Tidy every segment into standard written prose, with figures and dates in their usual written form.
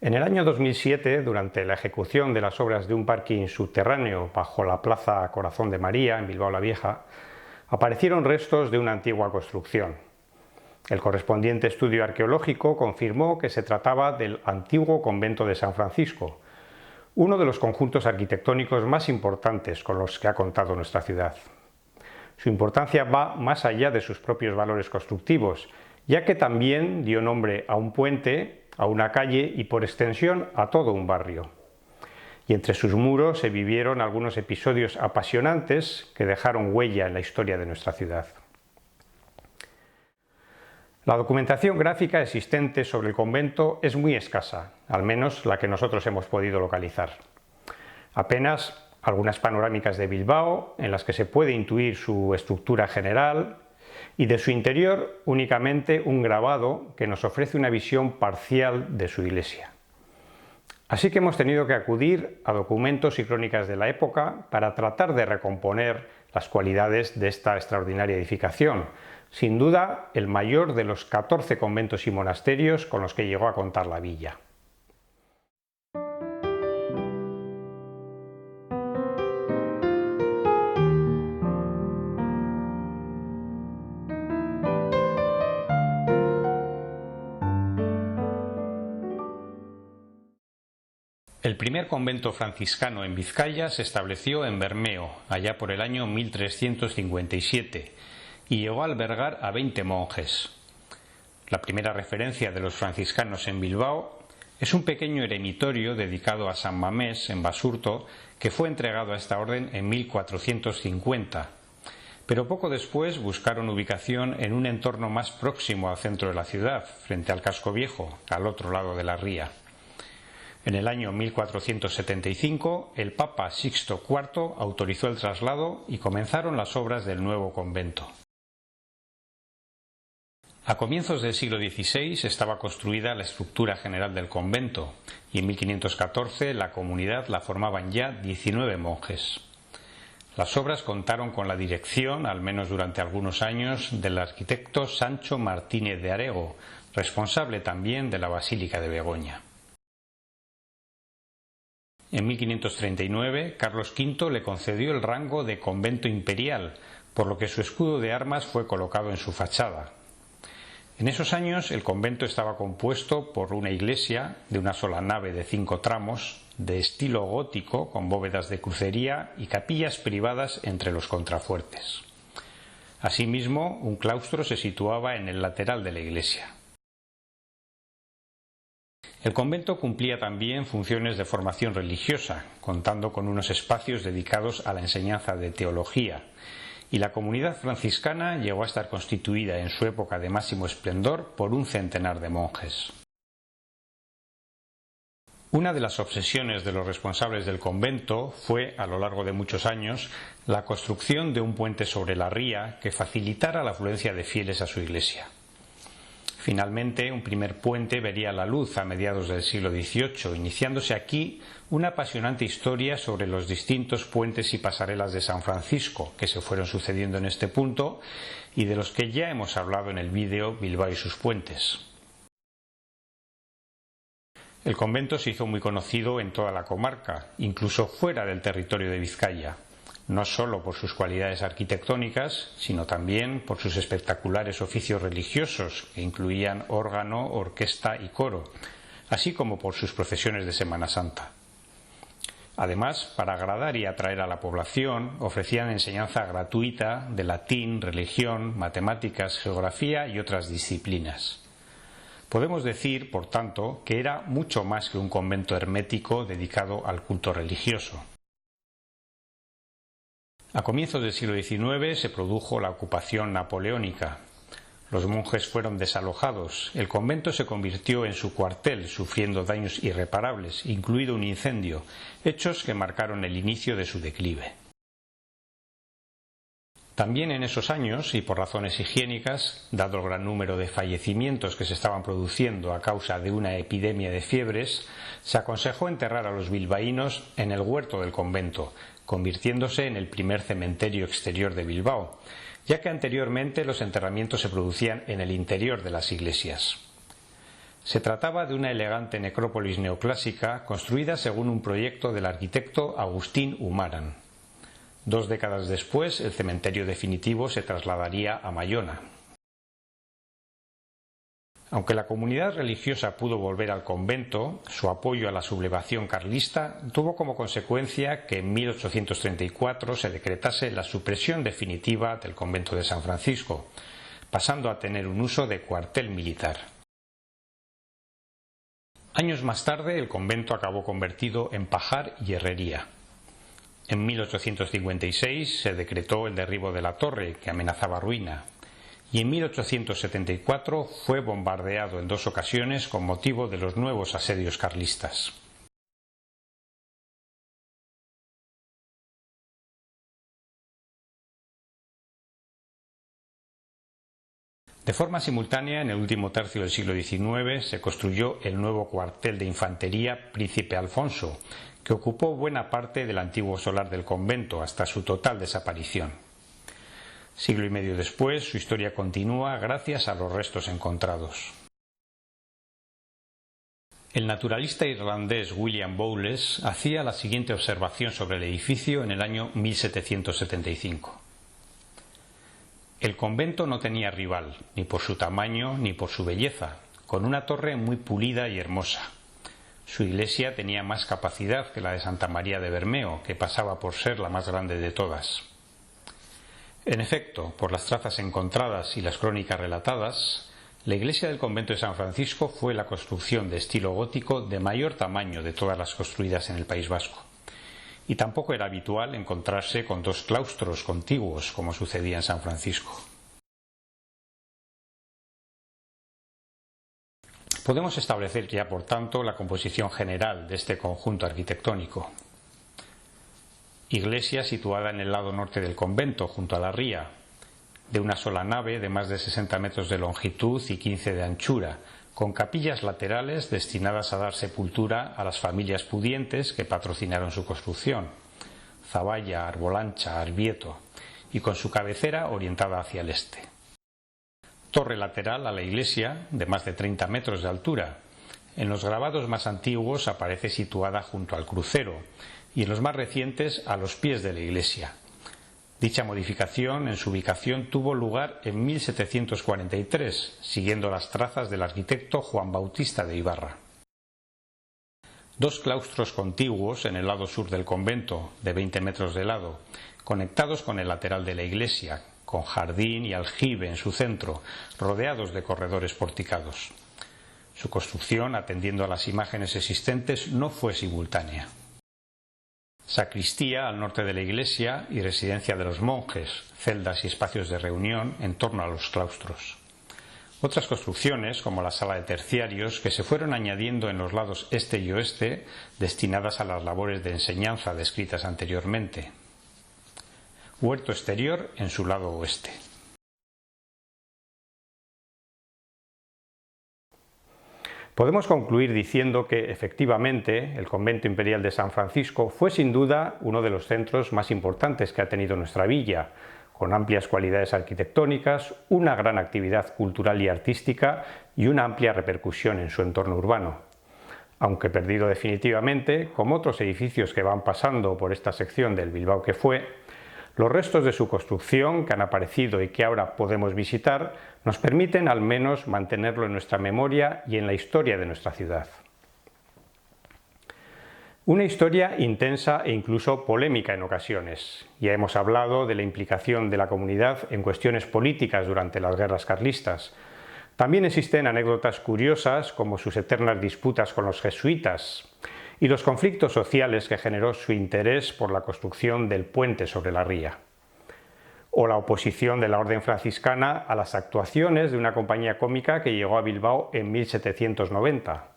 En el año 2007, durante la ejecución de las obras de un parking subterráneo bajo la Plaza Corazón de María, en Bilbao la Vieja, aparecieron restos de una antigua construcción. El correspondiente estudio arqueológico confirmó que se trataba del antiguo convento de San Francisco, uno de los conjuntos arquitectónicos más importantes con los que ha contado nuestra ciudad. Su importancia va más allá de sus propios valores constructivos, ya que también dio nombre a un puente, a una calle y por extensión a todo un barrio. Y entre sus muros se vivieron algunos episodios apasionantes que dejaron huella en la historia de nuestra ciudad. La documentación gráfica existente sobre el convento es muy escasa, al menos la que nosotros hemos podido localizar. Apenas algunas panorámicas de Bilbao, en las que se puede intuir su estructura general, y de su interior únicamente un grabado que nos ofrece una visión parcial de su iglesia. Así que hemos tenido que acudir a documentos y crónicas de la época para tratar de recomponer las cualidades de esta extraordinaria edificación, sin duda el mayor de los 14 conventos y monasterios con los que llegó a contar la villa. El primer convento franciscano en Vizcaya se estableció en Bermeo, allá por el año 1357, y llegó a albergar a 20 monjes. La primera referencia de los franciscanos en Bilbao es un pequeño eremitorio dedicado a San Mamés, en Basurto, que fue entregado a esta orden en 1450, pero poco después buscaron ubicación en un entorno más próximo al centro de la ciudad, frente al casco viejo, al otro lado de la ría. En el año 1475, el Papa Sixto IV autorizó el traslado y comenzaron las obras del nuevo convento. A comienzos del siglo XVI estaba construida la estructura general del convento y en 1514 la comunidad la formaban ya 19 monjes. Las obras contaron con la dirección, al menos durante algunos años, del arquitecto Sancho Martínez de Arego, responsable también de la Basílica de Begoña. En 1539, Carlos V le concedió el rango de convento imperial, por lo que su escudo de armas fue colocado en su fachada. En esos años el convento estaba compuesto por una iglesia de una sola nave de 5 tramos, de estilo gótico con bóvedas de crucería y capillas privadas entre los contrafuertes. Asimismo, un claustro se situaba en el lateral de la iglesia. El convento cumplía también funciones de formación religiosa, contando con unos espacios dedicados a la enseñanza de teología, y la comunidad franciscana llegó a estar constituida en su época de máximo esplendor por un centenar de monjes. Una de las obsesiones de los responsables del convento fue, a lo largo de muchos años, la construcción de un puente sobre la ría que facilitara la afluencia de fieles a su iglesia. Finalmente, un primer puente vería la luz a mediados del siglo XVIII, iniciándose aquí una apasionante historia sobre los distintos puentes y pasarelas de San Francisco que se fueron sucediendo en este punto y de los que ya hemos hablado en el vídeo Bilbao y sus puentes. El convento se hizo muy conocido en toda la comarca, incluso fuera del territorio de Vizcaya, no solo por sus cualidades arquitectónicas, sino también por sus espectaculares oficios religiosos, que incluían órgano, orquesta y coro, así como por sus procesiones de Semana Santa. Además, para agradar y atraer a la población, ofrecían enseñanza gratuita de latín, religión, matemáticas, geografía y otras disciplinas. Podemos decir, por tanto, que era mucho más que un convento hermético dedicado al culto religioso. A comienzos del siglo XIX se produjo la ocupación napoleónica. Los monjes fueron desalojados. El convento se convirtió en su cuartel, sufriendo daños irreparables, incluido un incendio, hechos que marcaron el inicio de su declive. También en esos años, y por razones higiénicas, dado el gran número de fallecimientos que se estaban produciendo a causa de una epidemia de fiebres, se aconsejó enterrar a los bilbaínos en el huerto del convento, convirtiéndose en el primer cementerio exterior de Bilbao, ya que anteriormente los enterramientos se producían en el interior de las iglesias. Se trataba de una elegante necrópolis neoclásica construida según un proyecto del arquitecto Agustín Humaran. 2 décadas después, el cementerio definitivo se trasladaría a Mallona. Aunque la comunidad religiosa pudo volver al convento, su apoyo a la sublevación carlista tuvo como consecuencia que en 1834 se decretase la supresión definitiva del convento de San Francisco, pasando a tener un uso de cuartel militar. Años más tarde, el convento acabó convertido en pajar y herrería. En 1856 se decretó el derribo de la torre, que amenazaba ruina, y en 1874 fue bombardeado en 2 ocasiones con motivo de los nuevos asedios carlistas. De forma simultánea, en el último tercio del siglo XIX se construyó el nuevo cuartel de infantería Príncipe Alfonso, que ocupó buena parte del antiguo solar del convento hasta su total desaparición. Siglo y medio después, su historia continúa gracias a los restos encontrados. El naturalista irlandés William Bowles hacía la siguiente observación sobre el edificio en el año 1775. El convento no tenía rival, ni por su tamaño ni por su belleza, con una torre muy pulida y hermosa. Su iglesia tenía más capacidad que la de Santa María de Bermeo, que pasaba por ser la más grande de todas. En efecto, por las trazas encontradas y las crónicas relatadas, la iglesia del convento de San Francisco fue la construcción de estilo gótico de mayor tamaño de todas las construidas en el País Vasco, y tampoco era habitual encontrarse con 2 claustros contiguos como sucedía en San Francisco. Podemos establecer ya, por tanto, la composición general de este conjunto arquitectónico. Iglesia situada en el lado norte del convento, junto a la ría, de una sola nave de más de 60 metros de longitud y 15 de anchura, con capillas laterales destinadas a dar sepultura a las familias pudientes que patrocinaron su construcción, Zavalla, Arbolancha, Arbieto, y con su cabecera orientada hacia el este. Torre lateral a la iglesia, de más de 30 metros de altura. En los grabados más antiguos aparece situada junto al crucero y en los más recientes a los pies de la iglesia. Dicha modificación en su ubicación tuvo lugar en 1743, siguiendo las trazas del arquitecto Juan Bautista de Ibarra. 2 claustros contiguos en el lado sur del convento, de 20 metros de lado, conectados con el lateral de la iglesia, con jardín y aljibe en su centro, rodeados de corredores porticados. Su construcción, atendiendo a las imágenes existentes, no fue simultánea. Sacristía al norte de la iglesia y residencia de los monjes, celdas y espacios de reunión en torno a los claustros. Otras construcciones, como la sala de terciarios, que se fueron añadiendo en los lados este y oeste, destinadas a las labores de enseñanza descritas anteriormente. Huerto exterior en su lado oeste. Podemos concluir diciendo que, efectivamente, el Convento Imperial de San Francisco fue sin duda uno de los centros más importantes que ha tenido nuestra villa, con amplias cualidades arquitectónicas, una gran actividad cultural y artística y una amplia repercusión en su entorno urbano. Aunque perdido definitivamente, como otros edificios que van pasando por esta sección del Bilbao que fue, los restos de su construcción que han aparecido y que ahora podemos visitar nos permiten al menos mantenerlo en nuestra memoria y en la historia de nuestra ciudad. Una historia intensa e incluso polémica en ocasiones. Ya hemos hablado de la implicación de la comunidad en cuestiones políticas durante las guerras carlistas. También existen anécdotas curiosas como sus eternas disputas con los jesuitas y los conflictos sociales que generó su interés por la construcción del puente sobre la ría, o la oposición de la orden franciscana a las actuaciones de una compañía cómica que llegó a Bilbao en 1790.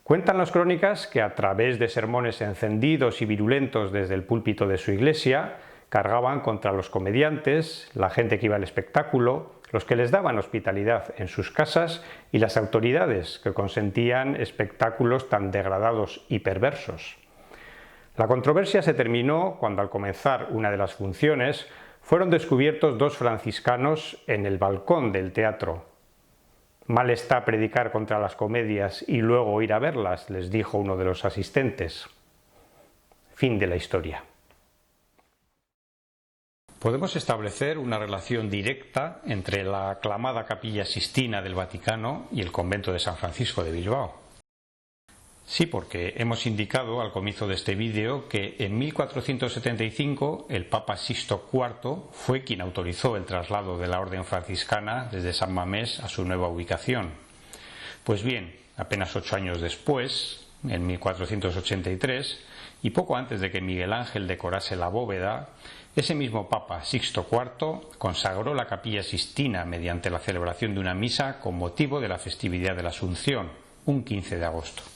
Cuentan las crónicas que a través de sermones encendidos y virulentos desde el púlpito de su iglesia, cargaban contra los comediantes, la gente que iba al espectáculo, los que les daban hospitalidad en sus casas y las autoridades que consentían espectáculos tan degradados y perversos. La controversia se terminó cuando, al comenzar una de las funciones, fueron descubiertos 2 franciscanos en el balcón del teatro. Mal está predicar contra las comedias y luego ir a verlas, les dijo uno de los asistentes. Fin de la historia. Podemos establecer una relación directa entre la aclamada Capilla Sixtina del Vaticano y el convento de San Francisco de Bilbao. Sí, porque hemos indicado al comienzo de este vídeo que en 1475 el Papa Sixto IV fue quien autorizó el traslado de la orden franciscana desde San Mamés a su nueva ubicación. Pues bien, apenas 8 años después, en 1483, y poco antes de que Miguel Ángel decorase la bóveda, ese mismo Papa Sixto IV consagró la Capilla Sixtina mediante la celebración de una misa con motivo de la festividad de la Asunción, un 15 de agosto.